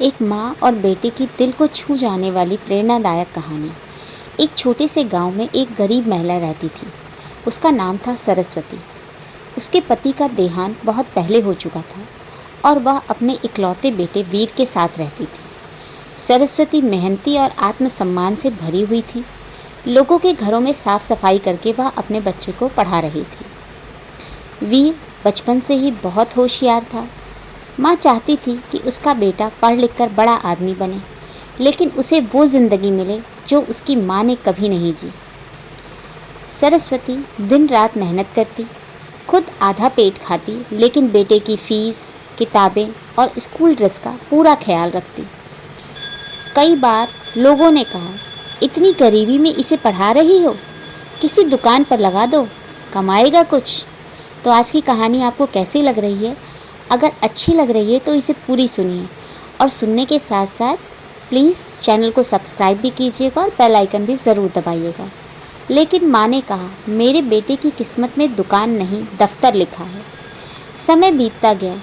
एक माँ और बेटे की दिल को छू जाने वाली प्रेरणादायक कहानी। एक छोटे से गांव में एक गरीब महिला रहती थी। उसका नाम था सरस्वती। उसके पति का देहांत बहुत पहले हो चुका था और वह अपने इकलौते बेटे वीर के साथ रहती थी। सरस्वती मेहनती और आत्मसम्मान से भरी हुई थी। लोगों के घरों में साफ सफाई करके वह अपने बच्चों को पढ़ा रही थी। वीर बचपन से ही बहुत होशियार था। माँ चाहती थी कि उसका बेटा पढ़ लिख कर बड़ा आदमी बने, लेकिन उसे वो ज़िंदगी मिले जो उसकी माँ ने कभी नहीं जी। सरस्वती दिन रात मेहनत करती, खुद आधा पेट खाती, लेकिन बेटे की फ़ीस, किताबें और स्कूल ड्रेस का पूरा ख्याल रखती। कई बार लोगों ने कहा, इतनी गरीबी में इसे पढ़ा रही हो, किसी दुकान पर लगा दो, कमाएगा कुछ। तो आज की कहानी आपको कैसी लग रही है? अगर अच्छी लग रही है तो इसे पूरी सुनिए और सुनने के साथ साथ प्लीज़ चैनल को सब्सक्राइब भी कीजिएगा और बेल आइकन भी ज़रूर दबाइएगा। लेकिन माँ ने कहा, मेरे बेटे की किस्मत में दुकान नहीं दफ्तर लिखा है। समय बीतता गया।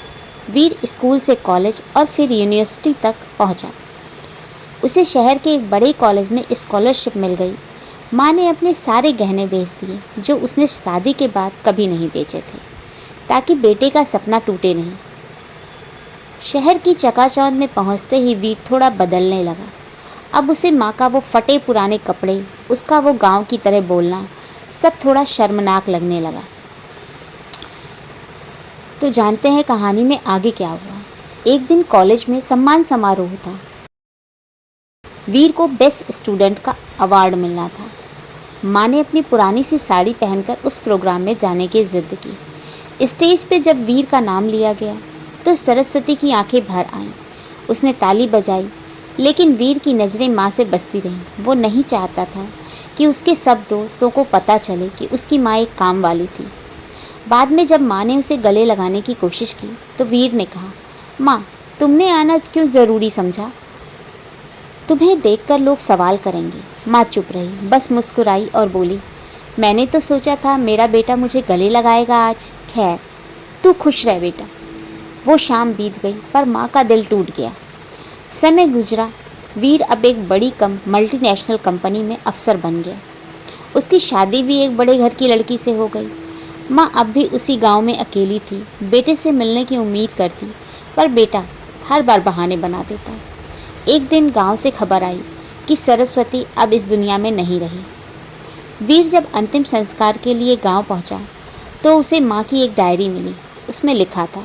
वीर स्कूल से कॉलेज और फिर यूनिवर्सिटी तक पहुँचा। उसे शहर के एक बड़े कॉलेज में स्कॉलरशिप मिल गई। माँ ने अपने सारे गहने बेच दिए जो उसने शादी के बाद कभी नहीं बेचे थे, ताकि बेटे का सपना टूटे नहीं। शहर की चकाचौंध में पहुंचते ही वीर थोड़ा बदलने लगा। अब उसे माँ का वो फटे पुराने कपड़े, उसका वो गांव की तरह बोलना, सब थोड़ा शर्मनाक लगने लगा। तो जानते हैं कहानी में आगे क्या हुआ। एक दिन कॉलेज में सम्मान समारोह था। वीर को बेस्ट स्टूडेंट का अवार्ड मिलना था। माँ ने अपनी पुरानी सी साड़ी पहनकर उस प्रोग्राम में जाने की जिद की। स्टेज पे जब वीर का नाम लिया गया तो सरस्वती की आंखें भर आईं। उसने ताली बजाई, लेकिन वीर की नज़रें माँ से बसती रहीं। वो नहीं चाहता था कि उसके सब दोस्तों को पता चले कि उसकी माँ एक काम वाली थी। बाद में जब माँ ने उसे गले लगाने की कोशिश की तो वीर ने कहा, माँ, तुमने आना क्यों ज़रूरी समझा? तुम्हें देखकर लोग सवाल करेंगे। माँ चुप रही, बस मुस्कुराई और बोली, मैंने तो सोचा था मेरा बेटा मुझे गले लगाएगा आज। खैर, तू खुश रह बेटा। वो शाम बीत गई पर माँ का दिल टूट गया। समय गुजरा। वीर अब एक बड़ी मल्टीनेशनल कंपनी में अफसर बन गया। उसकी शादी भी एक बड़े घर की लड़की से हो गई। माँ अब भी उसी गांव में अकेली थी। बेटे से मिलने की उम्मीद करती, पर बेटा हर बार बहाने बना देता। एक दिन गांव से खबर आई कि सरस्वती अब इस दुनिया में नहीं रही। वीर जब अंतिम संस्कार के लिए गांव पहुंचा तो उसे माँ की एक डायरी मिली। उसमें लिखा था,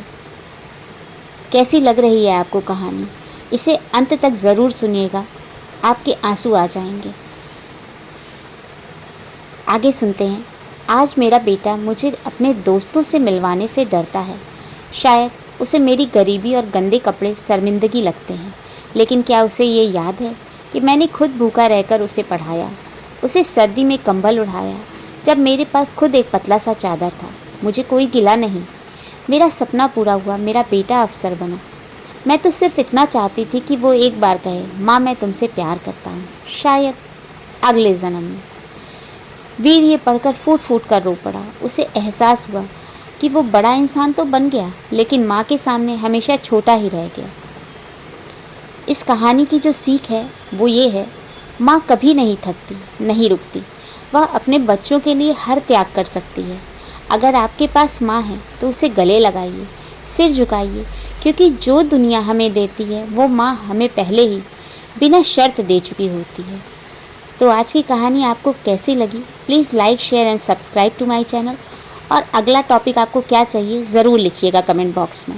कैसी लग रही है आपको कहानी? इसे अंत तक ज़रूर सुनिएगा, आपके आंसू आ जाएंगे। आगे सुनते हैं। आज मेरा बेटा मुझे अपने दोस्तों से मिलवाने से डरता है। शायद उसे मेरी गरीबी और गंदे कपड़े शर्मिंदगी लगते हैं, लेकिन क्या उसे ये याद है कि मैंने खुद भूखा रहकर उसे पढ़ाया, उसे सर्दी में कंबल उड़ाया, जब मेरे पास खुद एक पतला सा चादर था। मुझे कोई गिला नहीं। मेरा सपना पूरा हुआ, मेरा बेटा अफसर बना। मैं तो सिर्फ इतना चाहती थी कि वो एक बार कहे, माँ, मैं तुमसे प्यार करता हूँ, शायद अगले जन्म में। वीर ये पढ़कर फूट फूट कर रो पड़ा। उसे एहसास हुआ कि वो बड़ा इंसान तो बन गया, लेकिन माँ के सामने हमेशा छोटा ही रह गया। इस कहानी की जो सीख है वो ये है, माँ कभी नहीं थकती, नहीं रुकती। वह अपने बच्चों के लिए हर त्याग कर सकती है। अगर आपके पास माँ है तो उसे गले लगाइए, सिर झुकाइए, क्योंकि जो दुनिया हमें देती है वो माँ हमें पहले ही बिना शर्त दे चुकी होती है। तो आज की कहानी आपको कैसी लगी? Please like, share and subscribe to my channel. और अगला टॉपिक आपको क्या चाहिए ज़रूर लिखिएगा कमेंट बॉक्स में।